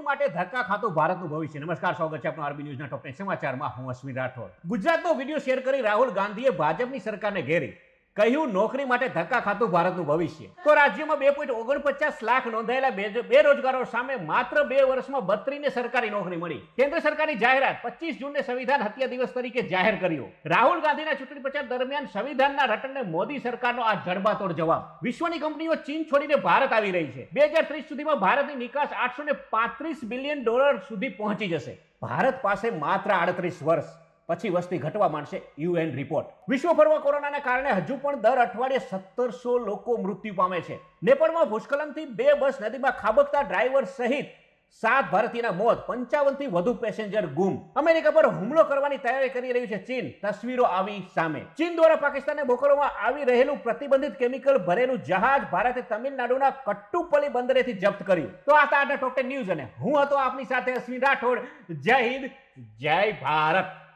માટે ધક્કા ખાતું ભારતનું ભવિષ્ય. નમસ્કાર, સ્વાગત છે આપનું આરબી ન્યૂઝના ટોપ 10 સમાચારમાં. હું અશ્વિન રાઠોડ. ગુજરાતનો વિડીયો શેર કરી રાહુલ ગાંધીએ ભાજપની સરકારને ઘેરી કહ્યું નોકરી માટે ધક્કા ખાતું ભારતનું ભવિષ્ય. તો રાજ્યમાં 2.49 લાખ નોંધાયેલા બેરોજગારો સામે માત્ર 2 વર્ષમાં 32ને સરકારી નોકરી મળી. કેન્દ્ર સરકારની જાહેરાત 25 જૂનને સંવિધાન હત્યા દિવસ તરીકે જાહેર કર્યો. રાહુલ ગાંધીના ચૂંટણી પ્રચાર દરમિયાન સંવિધાનના રટણને મોદી સરકારનો આ જડબાતોડ જવાબ. વિશ્વની કંપનીઓ ચીન છોડીને ભારત આવી રહી છે. 2030 સુધીમાં ભારતની નિકાસ $835 બિલિયન સુધી પહોંચી જશે. ભારત પાસે માત્ર 38 વર્ષ પછી વસ્તી ઘટવા માંડશે. UN report. વિશ્વભરમાં કોરોનાના કારણે હજુ પણ દર અઠવાડિયે 1700 લોકો મૃત્યુ પામે છે. નેપાળમાં ભૂસ્ખલનથી 2 બસ નદીમાં ખાબકતા ડ્રાઈવર સહિત 7 ભારતીયના મોત, 55 થી વધુ પેસેન્જર ગુમ. અમેરિકા પર હુમલો કરવાની તૈયારી કરી રહ્યું છે ચીન. તસવીરો આવી સામે. ચીન દ્વારા પાકિસ્તાનને મોકલવામાં આવી રહેલું પ્રતિબંધિત કેમિકલ ભરેલું જહાજ ભારતે તમિલનાડુના કટ્ટુપલ્લી બંદરેથી જપ્ત કર્યું. તો આ હતા આજના ટોપ 10 ન્યૂઝ અને હું હતો આપની સાથે અશ્વિન રાઠોડ. જય હિન્દ, જય ભારત.